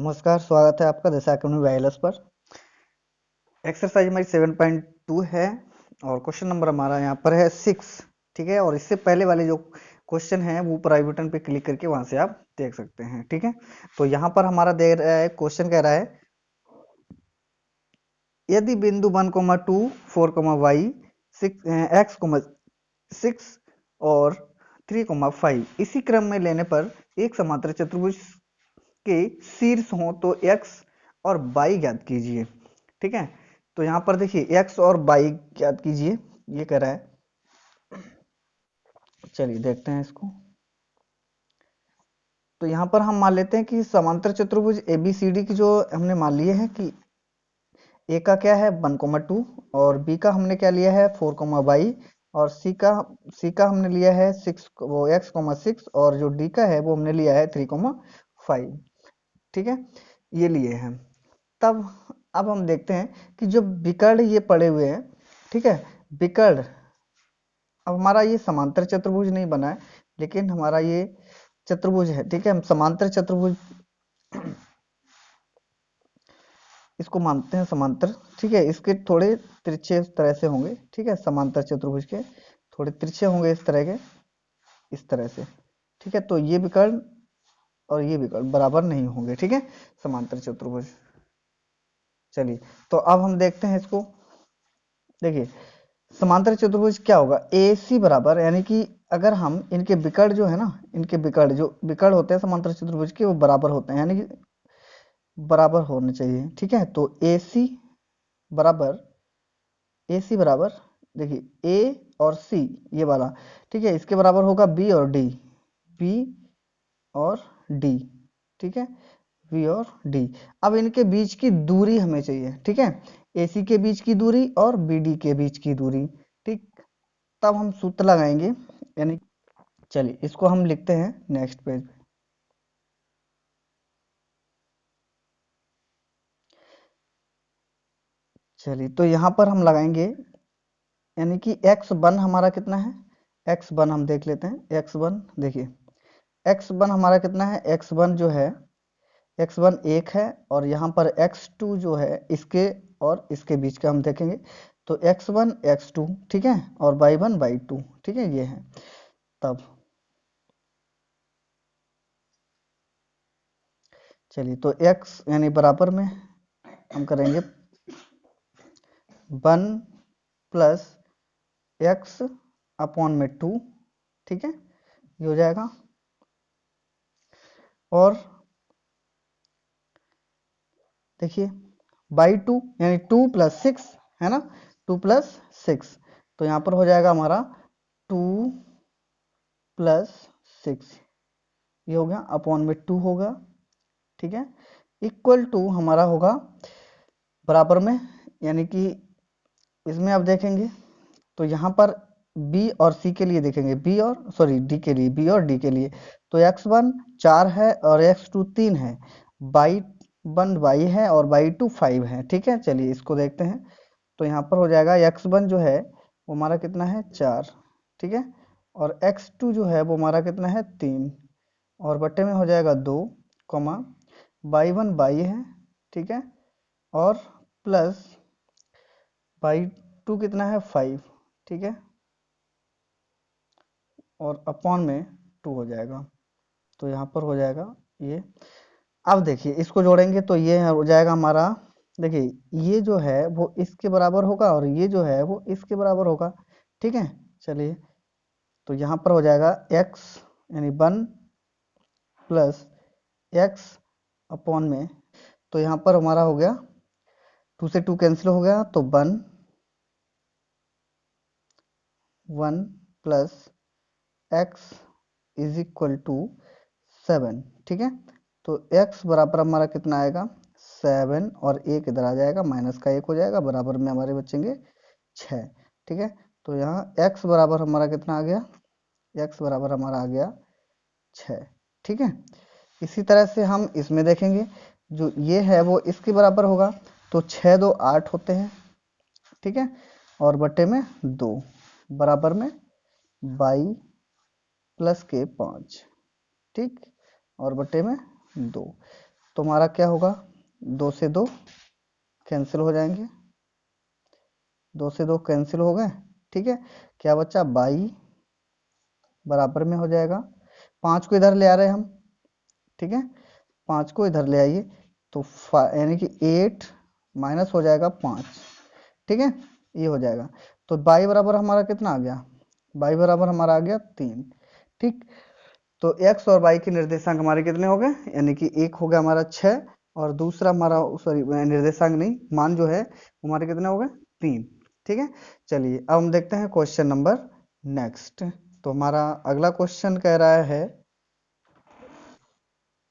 नमस्कार, स्वागत है आपका दिशा अकेडमी वायरलेस पर। एक्सरसाइज हमारी 7.2 है और क्वेश्चन नंबर हमारा यहाँ पर है 6। ठीक है, और इससे पहले वाले जो क्वेश्चन है वो ऊपर आई बटन पे क्लिक करके वहां से आप देख सकते हैं। ठीक है, तो यहाँ पर हमारा दे रहा है, क्वेश्चन कह रहा है यदि बिंदु 1,2 4,y 6 और 3,5 इसी क्रम में लेने पर एक समांतर चतुर्भुज के शीर्ष हो तो x और y ज्ञात कीजिए। ठीक है, तो यहाँ पर देखिए x और y ज्ञात कीजिए, ये कह रहा है। चलिए देखते हैं इसको। तो यहाँ पर हम मान लेते हैं कि समांतर चतुर्भुज ABCD की जो हमने मान लिए हैं कि ए का क्या है 1,2 और बी का हमने क्या लिया है 4,y और सी का हमने लिया है 6 वो x,6 और जो डी का है वो हमने लिया है 3,5। ठीक है, ये लिए हैं। तब अब हम देखते हैं कि जो विकर्ण ये पड़े हुए हैं, ठीक है, विकर्ण अब हमारा ये समांतर चतुर्भुज नहीं बना है, लेकिन हमारा ये चतुर्भुज है। ठीक है, हम समांतर चतुर्भुज इसको मानते हैं समांतर। ठीक है, इसके थोड़े तिरछे इस तरह से होंगे। ठीक है, समांतर चतुर्भुज के थोड़े तिरछे होंगे इस तरह के, इस तरह से। ठीक है, तो ये विकर्ण और ये विकर्ण बराबर नहीं होंगे। ठीक है, समांतर चतुर्भुज। चलिए, तो अब हम देखते हैं इसको। देखिए समांतर चतुर्भुज क्या होगा, ए सी बराबर, यानी कि अगर हम इनके विकर्ण जो है ना, इनके विकर्ण जो विकर्ण होते हैं समांतर चतुर्भुज के वो बराबर होते हैं, यानी कि बराबर होने चाहिए। ठीक है, तो ए सी बराबर देखिए ए और सी ये वाला, ठीक है, इसके बराबर होगा बी और डी, बी और डी। ठीक है, बी और डी। अब इनके बीच की दूरी हमें चाहिए। ठीक है, AC के बीच की दूरी और BD के बीच की दूरी। ठीक, तब हम सूत्र लगाएंगे, यानी चलिए इसको हम लिखते हैं नेक्स्ट पेज पे। चलिए, तो यहाँ पर हम लगाएंगे, यानी कि x1 हमारा कितना है, x1 हम देख लेते हैं। x1 देखिए, x1 हमारा कितना है, x1 जो है x1 1 है और यहाँ पर x2 जो है इसके और इसके बीच का हम देखेंगे, तो x1 x2, ठीक है, और y1 y2। ठीक है, ये है। तब चलिए, तो x यानी बराबर में हम करेंगे 1 प्लस x अपॉन में 2। ठीक है, ये हो जाएगा। और देखिए y2 यानी 2 प्लस 6 है ना, 2 प्लस 6, तो यहाँ पर हो जाएगा हमारा 2 प्लस 6, ये हो गया, अपॉन में 2 होगा। ठीक है, इक्वल टू हमारा होगा बराबर में, यानी कि इसमें आप देखेंगे तो यहाँ पर बी और सी के लिए देखेंगे, बी और सॉरी डी के लिए, बी और डी के लिए, तो x1 4 है और x2 3 है, y1 y है और y2 5 है। ठीक है, चलिए इसको देखते हैं। तो यहाँ पर हो जाएगा x1 जो है वो हमारा कितना है 4, ठीक है, और x2 जो है वो हमारा कितना है 3, और बट्टे में हो जाएगा 2, कॉमा y1 y है, ठीक है, और प्लस y2 कितना है 5, ठीक है, और अपॉन में 2 हो जाएगा। तो यहाँ पर हो जाएगा ये। अब देखिए इसको जोड़ेंगे तो ये हो जाएगा हमारा, देखिए ये जो है वो इसके बराबर होगा और ये जो है वो इसके बराबर होगा। ठीक है, चलिए, तो यहाँ पर हो जाएगा x यानी 1 प्लस x अपॉन में, तो यहाँ पर हमारा हो गया 2 से 2 कैंसिल हो गया, तो 1 plus x is equal to 7। ठीक है, तो x बराबर हमारा कितना आएगा 7, और एक इधर आ जाएगा, माइनस का 1 हो जाएगा, बराबर में हमारे बचेंगे 6। ठीक है, तो यहाँ x बराबर हमारा कितना आ गया, x बराबर हमारा आ गया 6। ठीक है, इसी तरह से हम इसमें देखेंगे, जो ये है वो इसके बराबर होगा, तो 6 2 8 होते हैं। ठीक है, और बट्टे में 2, बराबर में 22 प्लस के 5, ठीक, और बट्टे में 2। तो हमारा क्या होगा, 2 से 2 कैंसिल हो जाएंगे, 2 से 2 कैंसिल हो गए। ठीक है, क्या बच्चा, 22 बराबर में हो जाएगा, 5 को इधर ले आ रहे हैं हम। ठीक है, 5 को इधर ले आइए तो यानी कि 8 माइनस हो जाएगा 5। ठीक है, ये हो जाएगा। तो 22 बराबर हमारा कितना आ गया, 22 बराबर हमारा आ गया 3। ठीक, तो x और y के निर्देशांक हमारे कितने हो गए, यानी कि एक हो गया हमारा 6 और दूसरा हमारा, सॉरी निर्देशांक नहीं, मान जो है हमारे कितने हो गए, 3। ठीक है, चलिए अब हम देखते हैं क्वेश्चन नंबर नेक्स्ट। तो हमारा अगला क्वेश्चन कह रहा है,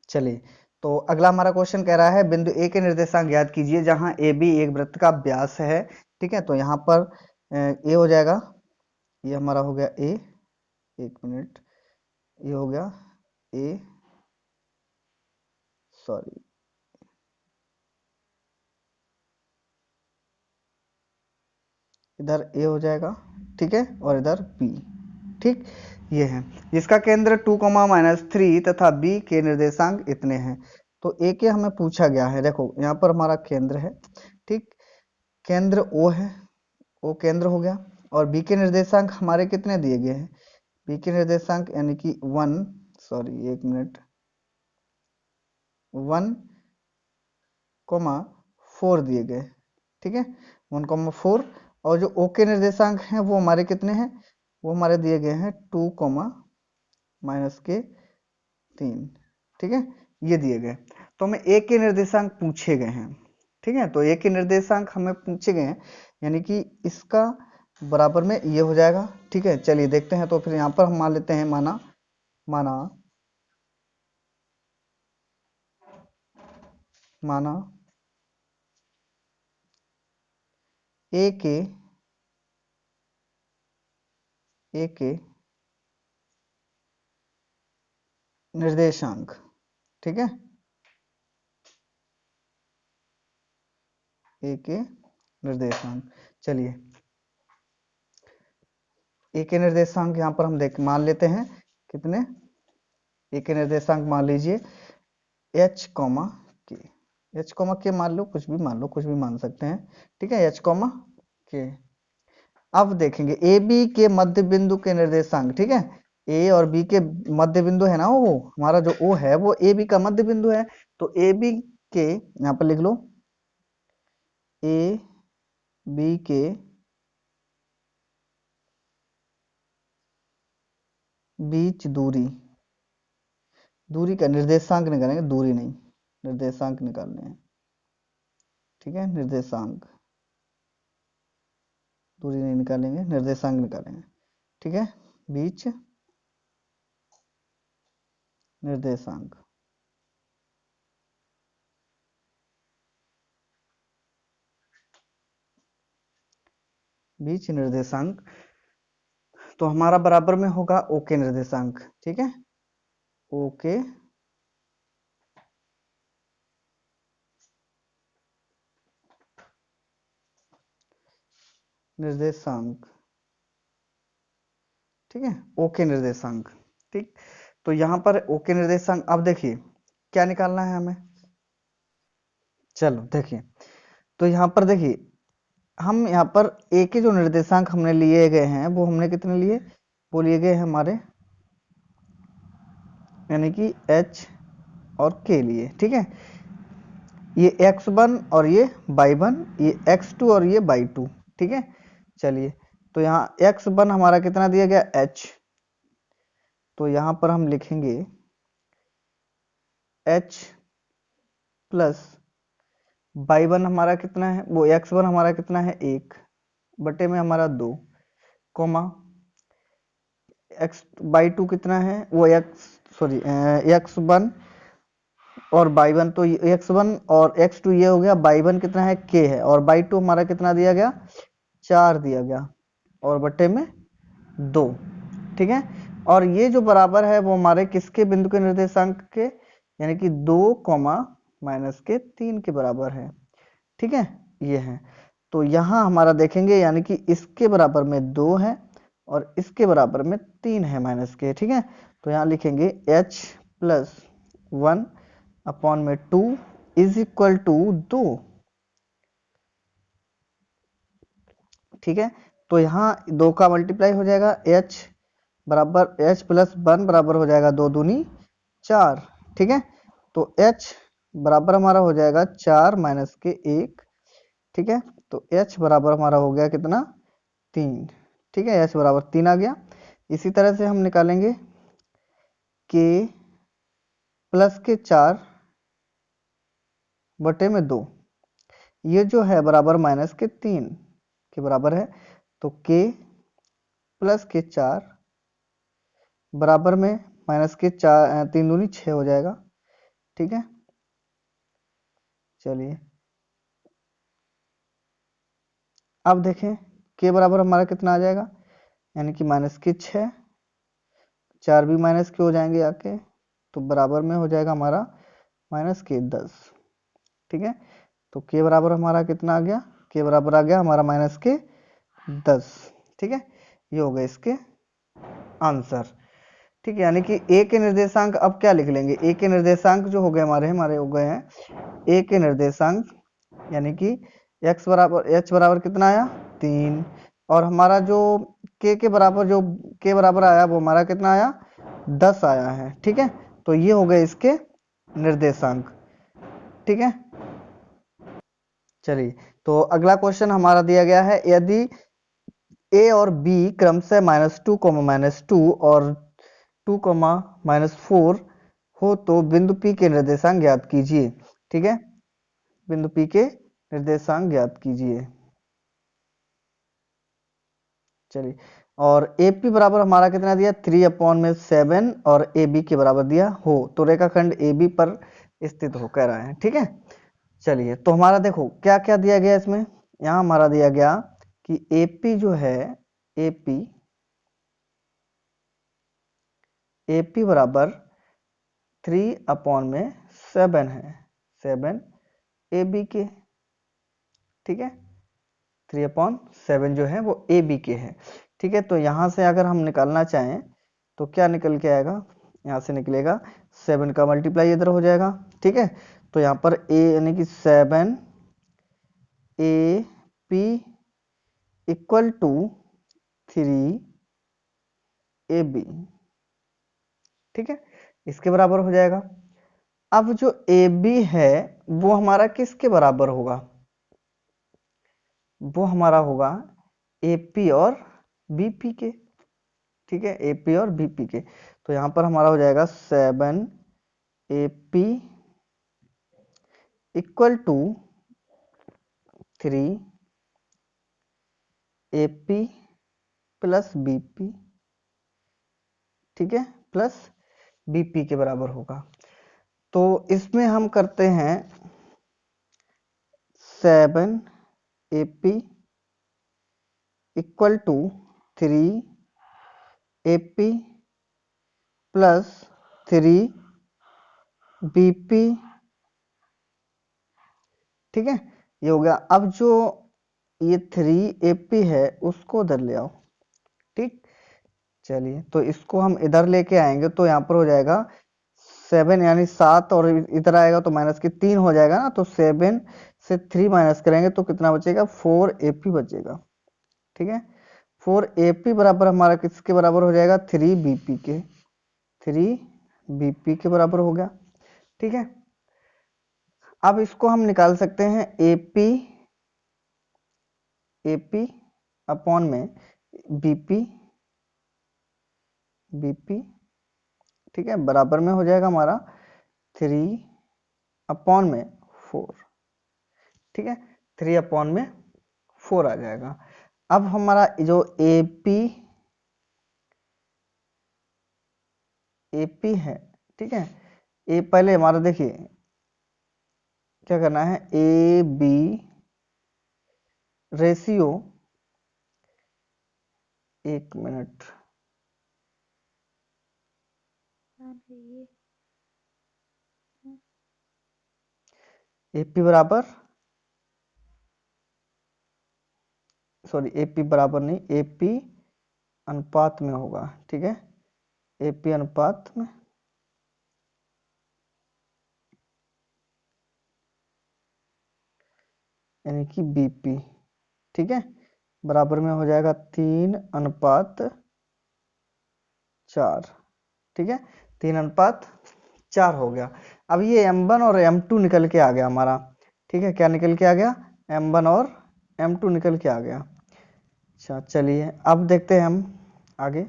चलिए तो अगला हमारा क्वेश्चन कह रहा है बिंदु ए के निर्देशांक ज्ञात कीजिए जहां ए बी एक वृत्त का व्यास है। ठीक है, तो यहाँ पर ए हो जाएगा, ये हमारा हो गया ए, 1 मिनट, ये हो गया ए, सॉरी इधर ए हो जाएगा। ठीक है, और इधर बी। ठीक, ये है जिसका केंद्र 2, -3 तथा बी के निर्देशांक इतने हैं। तो ए के हमें पूछा गया है, देखो यहाँ पर हमारा केंद्र है। ठीक, केंद्र ओ है, ओ केंद्र हो गया, और बी के निर्देशांक हमारे कितने दिए गए हैं, बी के निर्देशांक यानी कि 1, सॉरी 1 मिनट, 1,4 दिए गए। ठीक है, 1,4, और जो ओ के निर्देशांक हैं वो हमारे कितने हैं, वो हमारे दिए गए हैं 2, -3। ठीक है, ये दिए गए। तो हमें ए के निर्देशांक पूछे गए हैं। ठीक है, तो ए के निर्देशांक हमें पूछे गए हैं, यानी कि इसका बराबर में ये हो जाएगा। ठीक है, चलिए देखते हैं। तो फिर यहाँ पर हम मान लेते हैं, माना माना माना ए के निर्देशांक। ठीक है, ए के निर्देशांक, चलिए ए के निर्देशांक यहाँ पर हम मान लेते हैं कितने, ए के निर्देशांक मान लीजिए h, के, h, के मान लो, कुछ भी मान लो, कुछ भी मान सकते हैं। ठीक है, h, के। अब देखेंगे ए बी के मध्य बिंदु के निर्देशांक। ठीक है, ए और बी के मध्य बिंदु है ना, वो हमारा जो ओ है वो ए बी का मध्य बिंदु है। तो ए बी के, यहाँ पर लिख लो, ए बी के बीच दूरी, दूरी का निर्देशांक निकालेंगे, दूरी नहीं, निर्देशांक निकालने हैं। ठीक है, निर्देशांक, दूरी नहीं निकालेंगे, निर्देशांक निकालेंगे। ठीक है, बीच निर्देशांक, बीच निर्देशांक, तो हमारा बराबर में होगा ओ के निर्देशांक। ठीक है, ओ के निर्देशांक। ठीक है, ओ के निर्देशांक। ठीक, तो यहाँ पर ओ के निर्देशांक, अब देखिए क्या निकालना है हमें, चलो देखिए। तो यहाँ पर देखिए, हम यहाँ पर ए के जो निर्देशांक हमने लिए गए हैं वो हमने कितने लिए, वो लिए गए हैं हमारे, यानी कि h और k लिए। ठीक है, ये x1 और ये y1, ये x2 और ये y2। ठीक है, चलिए तो यहाँ x1 हमारा कितना दिया गया, h, तो यहाँ पर हम लिखेंगे h प्लस y1 हमारा कितना है, वो x1 हमारा कितना है, 1 बटे में हमारा 2, कोमा y2 कितना है, वो x1 और y1, तो x1 और x2 ये हो गया, y1 कितना है, k है, और y2 हमारा कितना दिया गया, 4 दिया गया, और बटे में 2। ठीक है, और ये जो बराबर है वो हमारे किसके बिंदु के निर्देशांक के, यानी कि 2, -3 के बराबर है। ठीक है, ये है। तो यहाँ हमारा देखेंगे, यानी कि इसके बराबर में 2 है और इसके बराबर में 3 है, -के। ठीक है, तो यहाँ लिखेंगे h + 1 अपॉन में 2 इज इक्वल टू 2। ठीक है, तो यहाँ 2 का मल्टीप्लाई हो जाएगा, h बराबर h प्लस 1 बराबर हो जाएगा 2 दूनी 4। ठीक है, तो h बराबर हमारा हो जाएगा 4 माइनस के 1। ठीक है, तो h बराबर हमारा हो गया कितना, 3। ठीक है, h बराबर 3 आ गया। इसी तरह से हम निकालेंगे k प्लस के 4 बटे में 2, ये जो है बराबर माइनस के 3 के बराबर है, तो k प्लस के 4 बराबर में माइनस के 4, 3 दूनी 6 हो जाएगा। ठीक है, चलिए अब देखें k बराबर हमारा कितना आ जाएगा, यानी कि माइनस के 6, 4 भी माइनस के हो जाएंगे आके, तो बराबर में हो जाएगा हमारा माइनस के 10। ठीक है, तो k बराबर हमारा कितना आ गया, k बराबर आ गया हमारा माइनस के 10। ठीक है, ये हो गए इसके आंसर। ठीक है, यानी कि a के निर्देशांक अब क्या लिख लेंगे, a के निर्देशांक जो हो गए हमारे हो गए हैं a के निर्देशांक, यानी कि h बराबर कितना आया, 3, और हमारा जो k बराबर आया वो हमारा कितना आया, 10 आया है। ठीक है, तो ये हो गए इसके निर्देशांक। ठीक है, चलिए तो अगला क्वेश्चन हमारा दिया गया है, यदि a और b क्रमशः -2, और 2, -4 हो तो बिंदु P के निर्देशांक ज्ञात कीजिए। ठीक है, बिंदु P के निर्देशांक ज्ञात कीजिए। चलिए, और AP बराबर हमारा कितना दिया, 3/7, और AB के बराबर दिया हो, तो रेखाखंड AB पर स्थित हो कह रहा है। ठीक है, चलिए तो हमारा देखो क्या क्या दिया गया इसमें, यहाँ हमारा दिया गया कि AP जो है, AP बराबर 3/7 है, 7 AB के। ठीक है, 3/7 जो है वो AB के है। ठीक है, तो यहाँ से अगर हम निकालना चाहें तो क्या निकल के आएगा, यहाँ से निकलेगा 7 का मल्टीप्लाई इधर हो जाएगा। ठीक है, तो यहाँ पर a यानी कि 7 AP इक्वल टू 3 AB। ठीक है, इसके बराबर हो जाएगा। अब जो AB है वो हमारा किसके बराबर होगा, वो हमारा होगा AP और BP के। ठीक है, AP और BP के, तो यहाँ पर हमारा हो जाएगा 7 AP equal to 3 AP plus BP। ठीक है, प्लस BP के बराबर होगा। तो इसमें हम करते हैं 7 AP equal to 3 AP plus 3 BP। ठीक है, ये हो गया। अब जो ये 3 AP है उसको उधर ले आओ। ठीक, चलिए तो इसको हम इधर लेके आएंगे तो यहाँ पर हो जाएगा 7 यानी 7, और इधर आएगा तो माइनस के 3 हो जाएगा ना, तो 7 से 3 माइनस करेंगे तो कितना बचेगा, 4 AP बचेगा। ठीक है, 4 AP बराबर हमारा किसके बराबर हो जाएगा, 3 BP के, 3 BP के बराबर हो गया। ठीक है, अब इसको हम निकाल सकते हैं AP अपॉन में BP। ठीक है, बराबर में हो जाएगा हमारा 3/4। ठीक है, 3/4 आ जाएगा। अब हमारा जो AP है, ठीक है, ए पहले हमारा देखिए क्या करना है, AB रेशियो, 1 मिनट, AP बराबर, सॉरी AP बराबर नहीं, AP अनुपात में होगा। ठीक है, AP अनुपात में, यानी कि बीपी, ठीक है, बराबर में हो जाएगा 3:4, ठीक है, 3:4 हो गया। अब ये M1 और M2 निकल के आ गया हमारा, ठीक है, क्या निकल के आ गया, M1 और M2 निकल के आ गया। अच्छा चलिए अब देखते हैं हम आगे।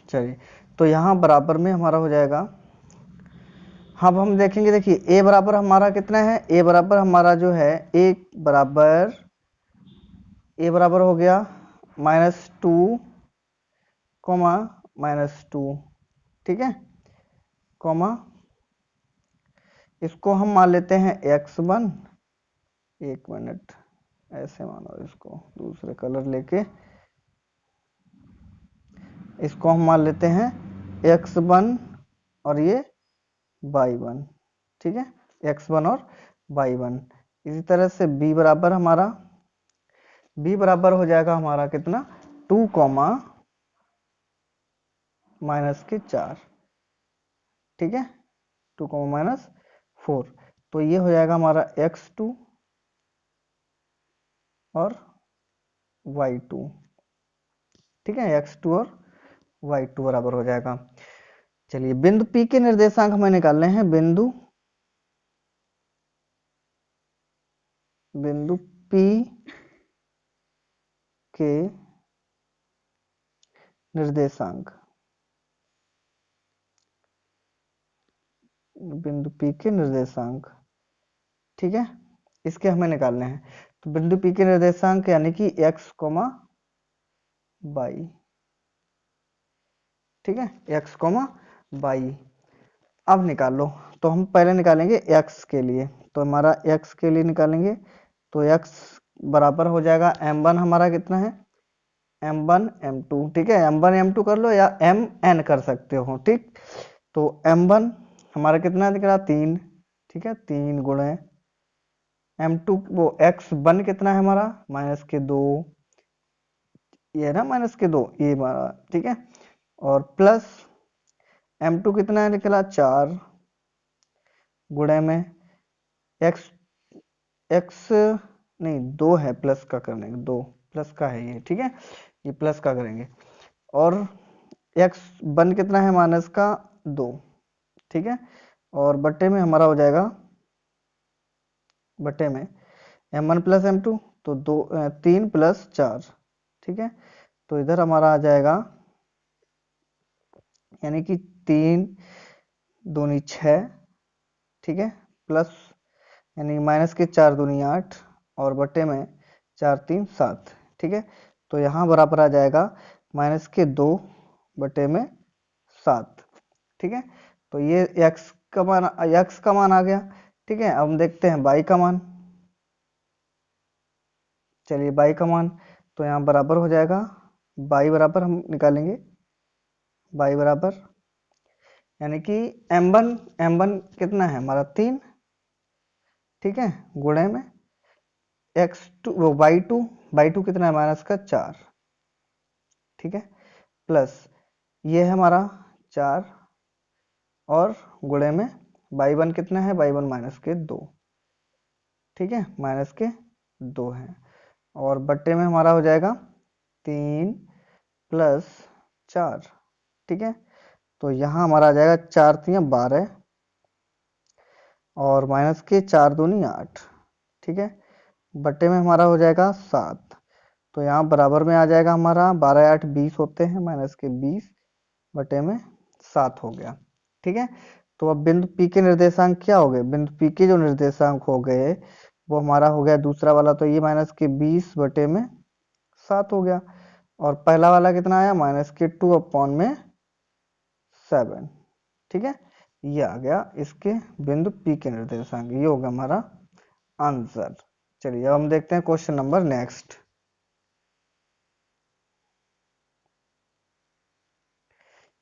चलिए तो यहाँ बराबर में हमारा हो जाएगा, अब हम देखेंगे, देखिए A बराबर हमारा कितना है, A बराबर हमारा जो है A बराबर हो गया -2, -2, ठीक है, कॉमा इसको हम मान लेते हैं x1, 1 मिनट ऐसे मानो, इसको दूसरे कलर लेके इसको हम मान लेते हैं x1 और ये y1, ठीक है, x1 और y1। इसी तरह से b बराबर हमारा, b बराबर हो जाएगा हमारा कितना, 2, -4, ठीक है, 2, -4। तो ये हो जाएगा हमारा x2 और y2, ठीक है, x2 और y2 बराबर हो जाएगा। चलिए बिंदु P के निर्देशांक हमें निकालने हैं, बिंदु P के निर्देशांक, बिंदु P के निर्देशांक, ठीक है, इसके हमें निकालने हैं। तो बिंदु P के निर्देशांक यानी कि x, y, ठीक है, x, y। अब निकाल लो, तो हम पहले निकालेंगे x के लिए, तो हमारा x के लिए निकालेंगे, तो x बराबर हो जाएगा m1 हमारा कितना है, m1 m2, ठीक है, m1 m2 कर लो या mn कर सकते हो, ठीक। तो m1 हमारा कितना दिख रहा, 3, ठीक है, 3 गुणे m2, वो x1 कितना है हमारा -2, ये ना -2, ये हमारा, ठीक है, और प्लस m2 कितना है निकला 4, गुणे में x नहीं 2 है, प्लस का करने 2 प्लस का है ये, ठीक है, ये प्लस का करेंगे, और x1 कितना है -2, ठीक है, और बट्टे में हमारा हो जाएगा, बट्टे में m1 + m2, तो 3 + 4, ठीक है, तो इधर हमारा आ जाएगा, यानी कि 3 दूनी 6, ठीक है, प्लस यानी -4 दूनी 8, और बट्टे में 4 3 7, ठीक है, तो यहाँ बराबर आ जाएगा -2 बटे में 7, ठीक है, तो ये x का मान आ गया, ठीक है। अब हम देखते हैं y का मान, चलिए y का मान, तो यहाँ बराबर हो जाएगा, y बराबर हम निकालेंगे, y बराबर यानी कि m1 कितना है हमारा 3, ठीक है, गुणे में x2 वो y2 कितना है -4, ठीक है, प्लस ये है हमारा 4, और गुणे में y1 कितना है, y1 -2, ठीक है, -2 है, और बट्टे में हमारा हो जाएगा 3 + 4, ठीक है, तो यहाँ हमारा आ जाएगा 4 3 12, और -4 दूनी 8, ठीक है, बट्टे में हमारा हो जाएगा 7, तो यहाँ बराबर में आ जाएगा हमारा 12 8 20 होते हैं, -20 बटे में 7 हो गया, ठीक है। तो अब बिंदु P के निर्देशांक क्या हो गए, बिंदु P के जो निर्देशांक हो गए वो हमारा हो गया दूसरा वाला, तो ये -20 बटे में 7 हो गया, और पहला वाला कितना आया -2/7, ठीक है, ये आ गया इसके बिंदु P के निर्देशांक, ये होगा हमारा आंसर। चलिए अब हम देखते हैं क्वेश्चन नंबर नेक्स्ट।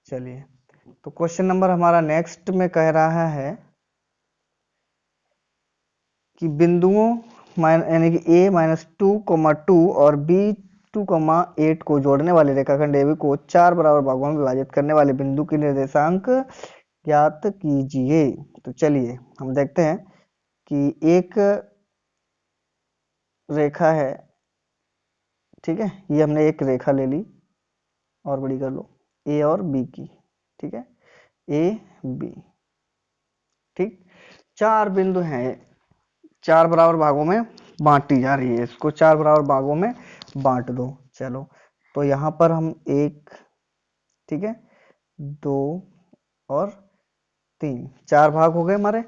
चलिए तो क्वेश्चन नंबर हमारा नेक्स्ट में कह रहा है कि बिंदुओं यानी कि a -2, 2 और b 2, 8 को जोड़ने वाले रेखाखंड AB को 4 बराबर भागों में विभाजित करने वाले बिंदु की निर्देशांक ज्ञात कीजिए। तो चलिए हम देखते हैं कि एक रेखा है, ठीक है, ये हमने एक रेखा ले ली और बड़ी कर लो, ए और बी की, ठीक है, ए बी, ठीक। 4 बिंदु हैं, 4 बराबर भागों में बांटी जा रही है, इसको 4 बराबर भागों में बांट दो। चलो, तो यहाँ पर हम 1, ठीक है, 2 और 3, 4 भाग हो गए हमारे,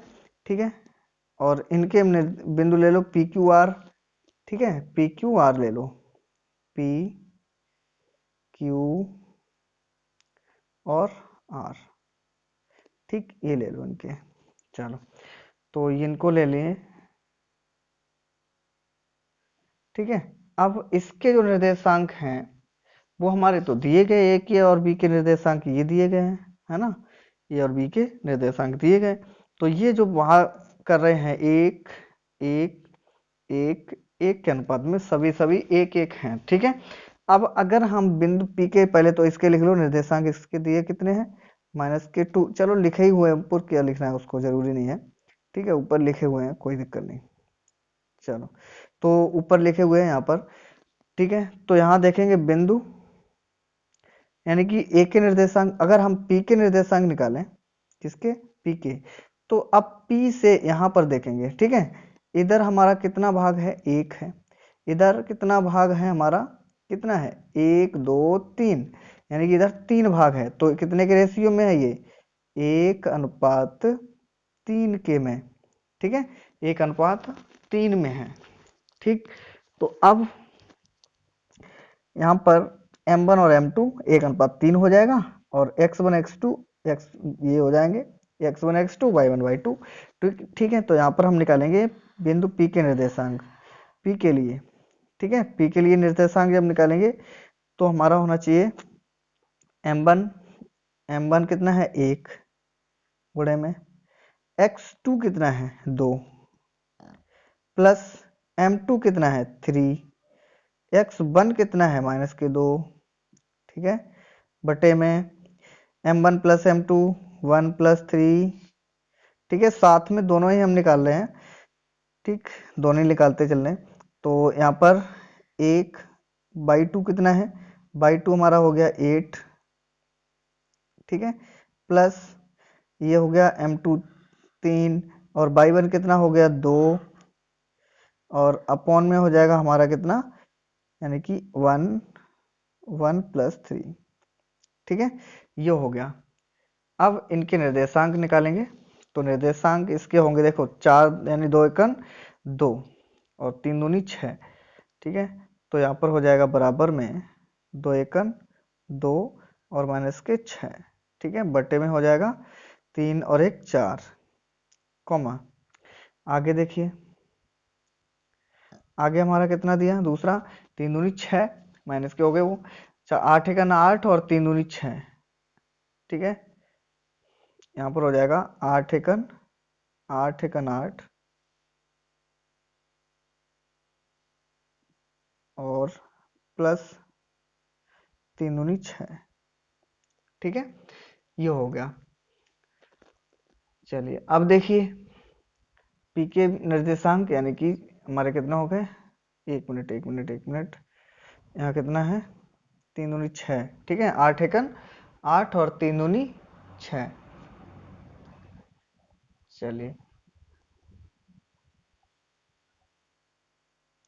ठीक है। और इनके हमने बिंदु ले लो पी क्यू आर, ठीक है, पी क्यू आर ले लो, पी क्यू और आर, ठीक, ये ले लो इनके। चलो, तो इनको ले लिए, ठीक है। अब इसके जो निर्देशांक हैं वो हमारे तो दिए गए, ए के और बी के निर्देशांक ये दिए गए हैं, है ना, ए और बी के निर्देशांक दिए गए। तो ये जो वहां कर रहे हैं, एक एक एक एक के अनुपात में सभी सभी एक एक हैं, ठीक है। अब अगर हम बिंदु पी के, पहले तो इसके लिख लो निर्देशांक, इसके दिए कितने हैं, -2, चलो लिखे ही हुए हैं, ऊपर क्या लिखना है उसको जरूरी नहीं है, ठीक है, ऊपर लिखे हुए हैं, कोई दिक्कत नहीं। चलो, तो ऊपर लिखे हुए हैं यहाँ पर, ठीक है। तो यहाँ देखेंगे बिंदु, यानी कि ए के निर्देशांक, अगर हम पी के निर्देशांक निकालें, किसके, पी के, तो अब पी से यहाँ पर देखेंगे, ठीक है, इधर हमारा कितना भाग है, 1 है, इधर कितना भाग है हमारा, कितना है, 1 2 3, यानी कि इधर 3 भाग है, तो कितने के रेशियो में है ये, 1:3 के में, ठीक है, 1:3 में है, ठीक। तो अब यहाँ पर m1 और m2 1:3 हो जाएगा, और x1 x2 x ये हो जाएंगे, x1 x2 y1 y2, ठीक है। तो यहाँ पर हम निकालेंगे बिंदु P के निर्देशांक, P के लिए, ठीक है, P के लिए निर्देशांक जब निकालेंगे तो हमारा होना चाहिए m1 कितना है, 1 गुणे में x2 कितना है, 2 प्लस m2 कितना है, 3, x1 कितना है, -2, ठीक है, बटे में m1 प्लस m2 1 प्लस 3, ठीक है, साथ में दोनों ही हम निकाल रहे हैं, ठीक, दोनों ही निकालते चल रहे हैं। तो यहाँ पर 1/2 कितना है, बाई 2 हमारा हो गया 8, ठीक है, प्लस ये हो गया m2 3, और बाई 1 कितना हो गया, 2, और अपॉन में हो जाएगा हमारा कितना, यानी कि 1 प्लस 3, ठीक है, ये हो गया। अब इनके निर्देशांक निकालेंगे, तो निर्देशांक इसके होंगे, देखो 4 यानी 2 एकन 2 और 3 दूनी 6, ठीक है। तो यहाँ पर हो जाएगा बराबर में 2 एकन 2 और -6, ठीक है, बटे में हो जाएगा 3 और 1 4, कॉमा, आगे देखिए, आगे हमारा कितना दिया दूसरा, 3 दूनी 6, माइनस के हो गए वो, 8 एकन 8 और 3 दूनी 6, ठीक है, यहाँ पर हो जाएगा 8 एकन 8 और प्लस 3 दूनी 6, ठीक है, ये हो गया। चलिए अब देखिए पी के निर्देशांक, यानी कि हमारे कितना हो गए, 1 मिनट 1 मिनट 1 मिनट, यहाँ कितना है, 3 दूनी 6, ठीक है, 8 एकन 8 और 3 दूनी 6। चलिए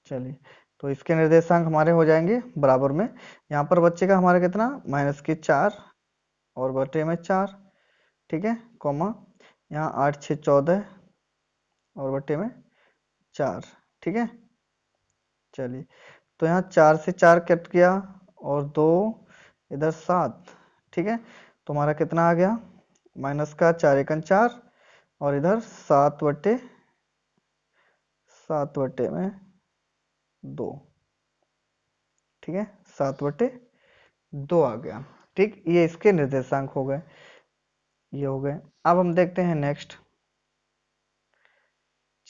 चलिए, तो इसके निर्देशांक हमारे हो जाएंगे बराबर में, यहाँ पर बच्चे का हमारा कितना, -4 और बटे में 4, ठीक है, कॉमा, यहाँ 8 6 14 और बटे में 4, ठीक है। चलिए, तो यहाँ 4 से 4 कट गया और 2 इधर 7, ठीक है, तो हमारा कितना आ गया, माइनस का 4 एकन 4 और इधर 7 बटे में 2, ठीक है, 7/2 आ गया, ठीक, ये इसके निर्देशांक हो गए, ये हो गए। अब हम देखते हैं नेक्स्ट,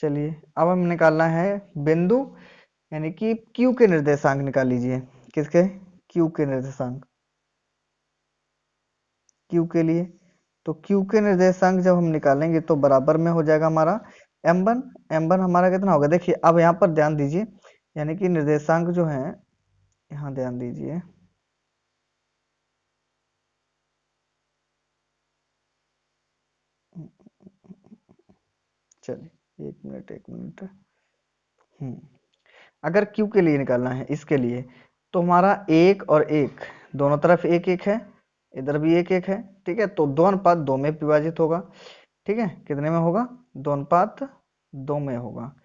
चलिए अब हम निकालना है बिंदु, यानी कि क्यू के निर्देशांक निकाल लीजिए, किसके, क्यू के निर्देशांक, क्यू के लिए, तो क्यू के निर्देशांक जब हम निकालेंगे तो बराबर में हो जाएगा हमारा m1 हमारा कितना होगा, देखिए अब यहाँ पर ध्यान दीजिए, यानी कि निर्देशांक जो है, यहाँ ध्यान दीजिए, चलिए एक मिनट। अगर Q के लिए निकालना है, इसके लिए तो हमारा एक और एक दोनों तरफ एक एक है, इधर भी एक एक है, ठीक है, तो 2:2 में विभाजित होगा, ठीक है, कितने में होगा, 2:2 में होगा।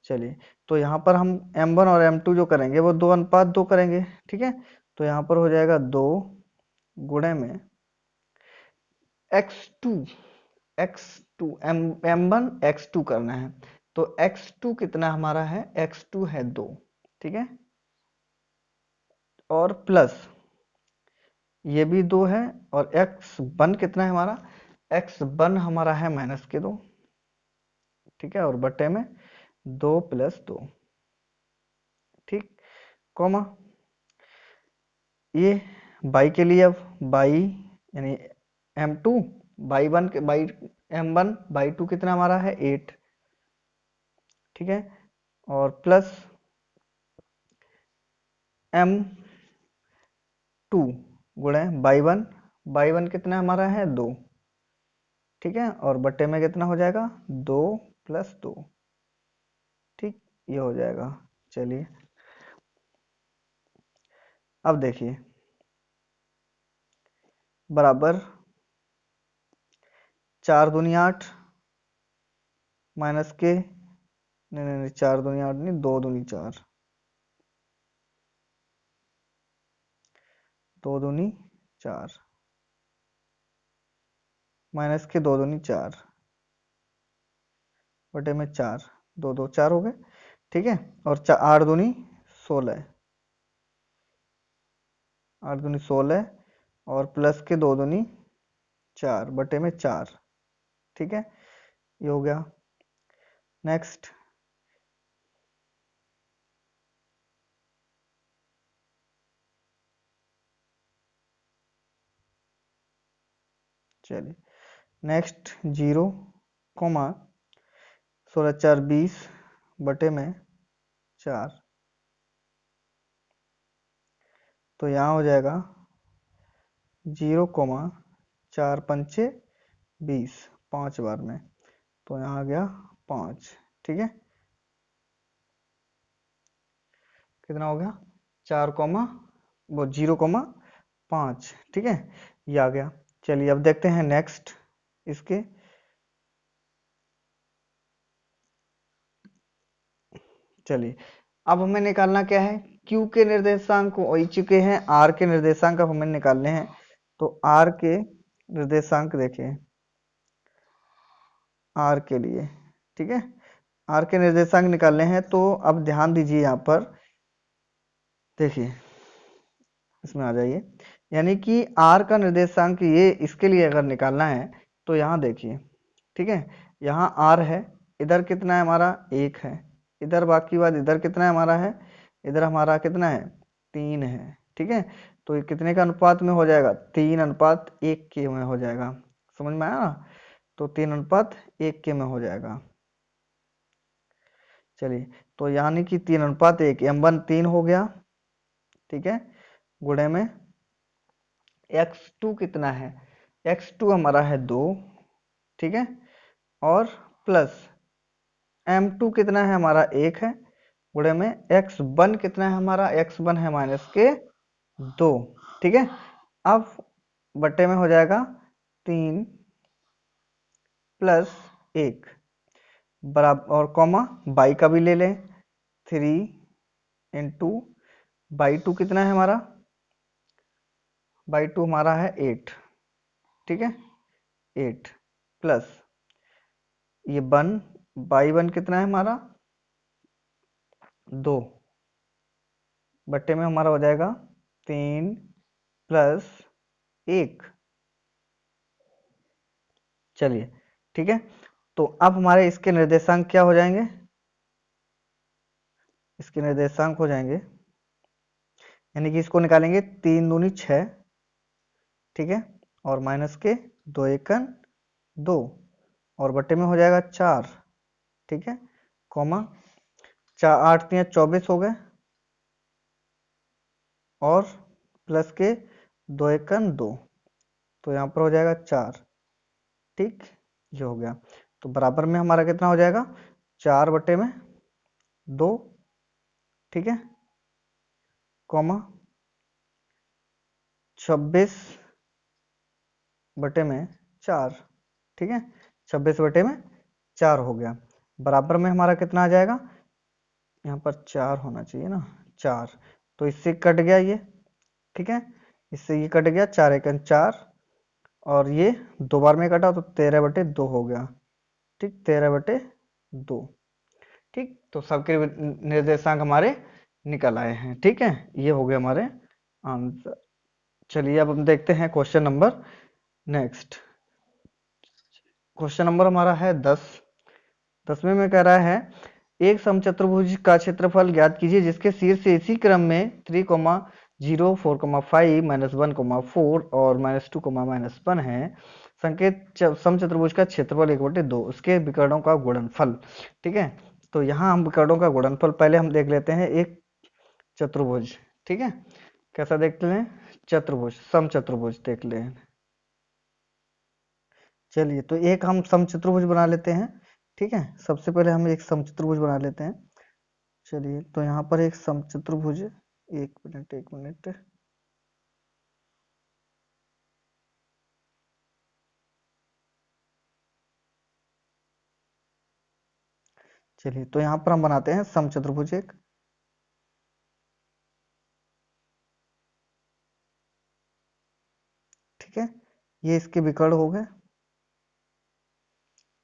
चलिए, तो यहाँ पर हम m1 और m2 जो करेंगे वो 2:2 करेंगे, ठीक है, तो यहाँ पर हो जाएगा 2 गुणे में x2 m1 x2 करना है, तो x2 कितना हमारा है, x2 है 2, ठीक है, और प्लस ये भी 2 है, और x1 कितना है हमारा, x1 हमारा है -2, ठीक है, और बट्टे में 2 + 2, ठीक, कॉमा ये बाई के लिए, अब बाई यानी m2 बाई 1 के बाई m1 बाई 2 कितना हमारा है 8, ठीक है, और प्लस m2 गुणे बाई 1 कितना हमारा है 2, ठीक है, और बट्टे में कितना हो जाएगा 2 + 2, ठीक, ये हो जाएगा। चलिए अब देखिए, बराबर 4 दूनी 8 माइनस के, नहीं 4 दूनी 8 नहीं, 2 दूनी 4, 2 दूनी 4 माइनस के 2 दूनी 4 बटे में 4, 2 2 4 हो गए, ठीक है, और 8 दूनी 16, 8 दूनी 16, और प्लस के 2 दूनी 4 बटे में 4, ठीक है, ये हो गया। नेक्स्ट चलिए, नेक्स्ट 0, 16 4 20 बटे में 4, तो यहाँ हो जाएगा 0, 4 पंचे 20, 5 बार में, तो यहाँ आ गया 5, ठीक है, कितना हो गया 4, वो 0,5, ठीक है, ये आ गया। चलिए अब देखते हैं नेक्स्ट इसके, चलिए अब हमें निकालना क्या है, Q के निर्देशांक को वही चुके हैं, R के निर्देशांक अब हमें निकालने हैं, तो R के निर्देशांक देखिए, R के लिए, ठीक है, R के निर्देशांक निकालने हैं, तो अब ध्यान दीजिए यहाँ पर, देखिए इसमें आ जाइए, यानी कि R का निर्देशांक ये इसके लिए अगर निकालना है, तो यहाँ देखिए, ठीक है, यहाँ R है, इधर कितना है हमारा 1 है, इधर बाकी बात, इधर कितना है हमारा है, इधर हमारा कितना है 3 है, ठीक है, तो ये कितने का अनुपात में हो जाएगा, 3:1 के में हो जाएगा, समझ में आया ना, तो 3:1 के में हो जाएगा। चलिए, तो यानी कि 3:1, m1 3 हो गया, ठीक है, गुणे में x2 कितना है, x2 हमारा है 2, ठीक है, और प्लस m2 कितना है हमारा 1 है, गुणे में x1 कितना है हमारा, x1 है -2, ठीक है, अब बट्टे में हो जाएगा 3 + 1 बराबर, और कॉमा बाई का भी ले लें, 3 × बाई 2 कितना है हमारा, बाई 2 हमारा है 8, ठीक है, 8 प्लस ये 1 बाई 1 कितना है हमारा 2, बट्टे में हमारा हो जाएगा 3 + 1, चलिए, ठीक है, तो अब हमारे इसके निर्देशांक क्या हो जाएंगे, इसके निर्देशांक हो जाएंगे, यानी कि इसको निकालेंगे 3 दूनी 6, ठीक है, और माइनस के 2 × 2, और बट्टे में हो जाएगा 4, ठीक है, कॉमा 8 या 24 हो गए, और प्लस के 2 एकन 2, तो यहाँ पर हो जाएगा 4। ठीक, ये हो गया। तो बराबर में हमारा कितना हो जाएगा, 4/2, ठीक है, कॉमा 26/4, ठीक है, 26/4 हो गया। बराबर में हमारा कितना आ जाएगा, यहाँ पर 4 होना चाहिए ना, 4, तो इससे कट गया ये, ठीक है, इससे ये कट गया, 4 एकन 4, और ये 2 बार में कटा तो 13/2 हो गया। ठीक, 13/2। ठीक, तो सबके निर्देशांक हमारे निकल आए हैं। ठीक है, ये हो गए हमारे आंसर। चलिए अब हम देखते हैं question number next. Question number हमारा है 10। 10वें में कह रहा है एक समचतुर्भुज का क्षेत्रफल ज्ञात कीजिए जिसके शीर्ष से इसी क्रम में 3,0, 4,5, -1,4 और -2, -1 है। संकेत समचतुर्भुज का क्षेत्रफल 1/2, उसके विकर्णों का गुणनफल। ठीक है, तो यहाँ हम विकर्णों का गुणनफल पहले हम देख लेते हैं। एक चतुर्भुज, ठीक है, कैसा देखते हैं, चतुर्भुज, समचतुर्भुज देख ले। चलिए, तो एक हम समचतुर्भुज बना लेते हैं। ठीक है, सबसे पहले हम एक समचतुर्भुज बना लेते हैं। चलिए, तो यहाँ पर एक समचतुर्भुज, एक मिनट। चलिए, तो यहाँ पर हम बनाते हैं समचतुर्भुज एक। ठीक है, ये इसके विकर्ण हो गए।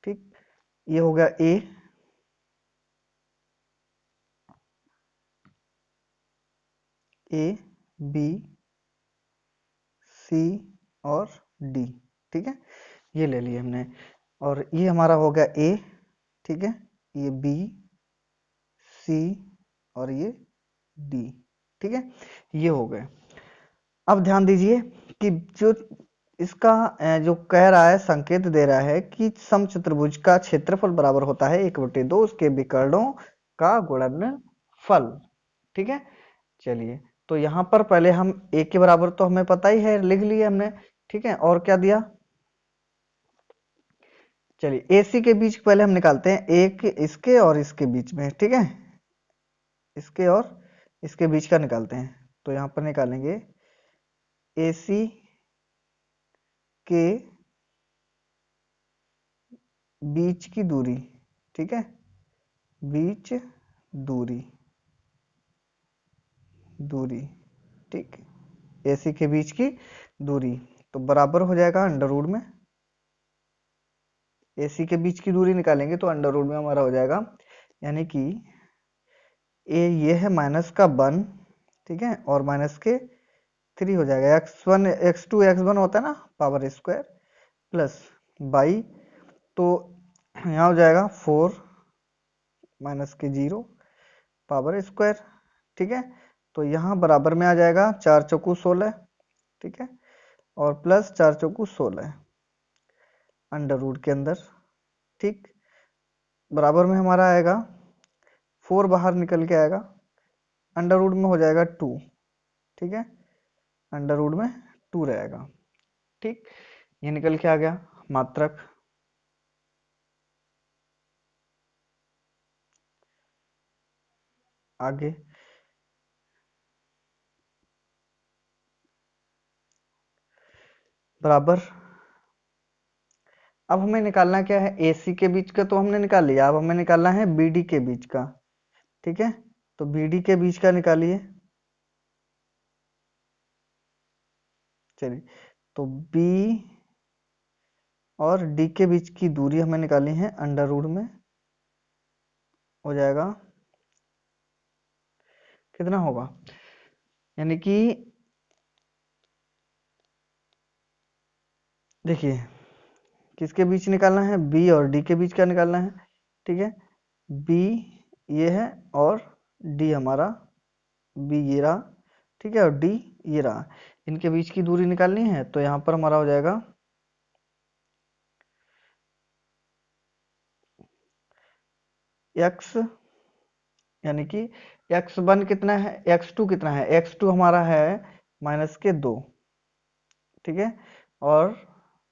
ठीक, ये हो गया ए, बी, सी और डी। ठीक है, ये ले लिए हमने, और ये हमारा हो गया ए, ठीक है, ये बी, सी और ये डी। ठीक है, ये हो गए। अब ध्यान दीजिए कि जो इसका जो कह रहा है, संकेत दे रहा है कि समचतुर्भुज का क्षेत्रफल बराबर होता है 1/2 उसके विकर्णों का गुणनफल। ठीक है, चलिए, तो यहाँ पर पहले हम ए के बराबर तो हमें पता ही है, लिख लिए हमने। ठीक है, और क्या दिया, चलिए ए सी के बीच पहले हम निकालते हैं, एक इसके और इसके बीच में। ठीक है, इसके और इसके बीच का निकालते हैं, तो यहाँ पर निकालेंगे ए सी के बीच की दूरी। ठीक है, बीच दूरी, ठीक, एसी के बीच की दूरी, तो बराबर हो जाएगा अंडर रूट में। एसी के बीच की दूरी निकालेंगे तो अंडर रूट में हमारा हो जाएगा, यानी कि ए ये है -1, ठीक है, और -3 हो जाएगा, x1 x2 x1 होता है ना, पावर स्क्वायर प्लस बाई, तो यहाँ हो जाएगा 4 -0 पावर स्क्वायर। ठीक है, तो यहाँ बराबर में आ जाएगा 4 चौकू 16, ठीक है, और प्लस 4 चौकू 16 अंडर रूट के अंदर। ठीक, बराबर में हमारा आएगा 4 बाहर निकल के आएगा, अंडर रूट में हो जाएगा 2। ठीक है, अंडर रूट में 2 रहेगा। ठीक, ये निकल के आ गया मात्रक। आगे बराबर, अब हमें निकालना क्या है, एसी के बीच का तो हमने निकाल लिया, अब हमें निकालना है बीडी के बीच का। ठीक है, तो बीडी के बीच का निकालिए। चलिए, तो बी और डी के बीच की दूरी हमें निकालनी है, अंडर रूट में हो जाएगा, कितना होगा, यानी कि देखिए किसके बीच निकालना है, बी और डी के बीच का निकालना है। ठीक है, बी ये है और डी हमारा, बी ये रहा, ठीक है, और डी ये रहा, इनके बीच की दूरी निकालनी है, तो यहाँ पर हमारा हो जाएगा x यानी कि x1 कितना है, x2 कितना है, x2 हमारा है -2, ठीक है, और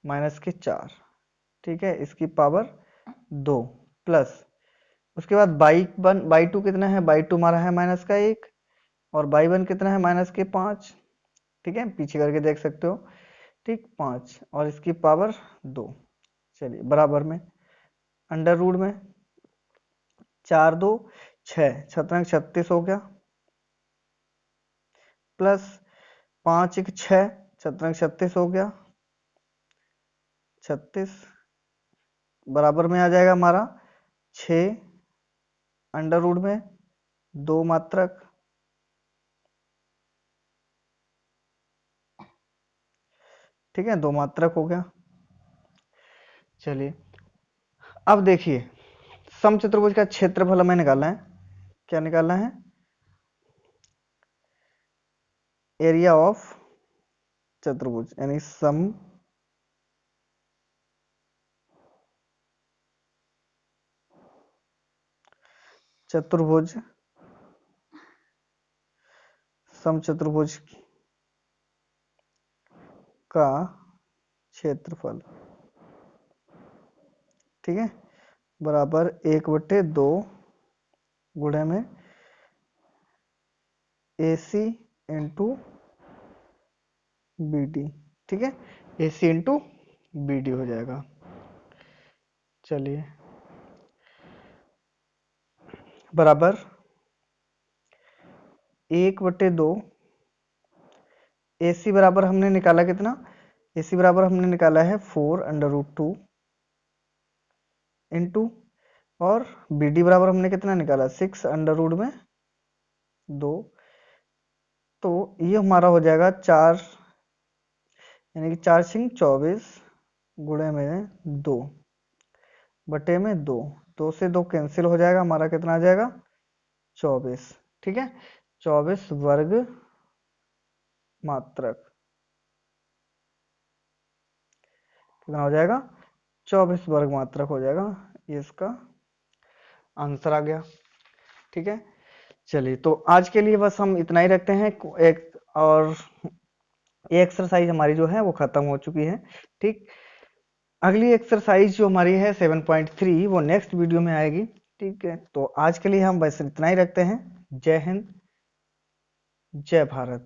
-4, ठीक है, इसकी पावर 2 प्लस उसके बाद बाई टू कितना है, बाई टू हमारा है -1 और बाई1 कितना है -5, ठीक है, पीछे करके देख सकते हो, ठीक, 5 और इसकी पावर 2। चलिए बराबर में अंडर रूट में 4 2 6 छत्रंग 36 हो गया, प्लस 5 1 6 छत्रंग 36 हो गया, 36 बराबर में आ जाएगा हमारा 6 अंडर रूट में 2 मात्रक, ठीक है, 2 मात्रक हो गया। चलिए अब देखिए समचतुर्भुज का क्षेत्रफल हमें निकालना है, क्या निकालना है, एरिया ऑफ चतुर्भुज यानी सम चतुर्भुज, समचतुर्भुज का क्षेत्रफल, ठीक है, बराबर 1/2 गुणे में AC इंटू BD, ठीक है, AC इंटू BD हो जाएगा। चलिए बराबर 1/2 AC बराबर हमने निकाला कितना, AC बराबर हमने निकाला है 4√2 इंटू और BD बराबर हमने कितना निकाला 6√2, तो ये हमारा हो जाएगा 4 यानी कि 4 सिंह 24 गुणे में 2 बटे में 2, 2 से 2 कैंसिल हो जाएगा, हमारा कितना आ जाएगा 24, ठीक है, 24 वर्ग मात्रक कितना हो जाएगा, 24 वर्ग मात्रक हो जाएगा, ये इसका आंसर आ गया, ठीक है। चलिए तो आज के लिए बस हम इतना ही रखते हैं, एक और ये एक्सरसाइज हमारी जो है वो खत्म हो चुकी है, ठीक। अगली एक्सरसाइज जो हमारी है 7.3 वो नेक्स्ट वीडियो में आएगी, ठीक है। तो आज के लिए हम बस इतना ही रखते हैं। जय हिंद, जय भारत।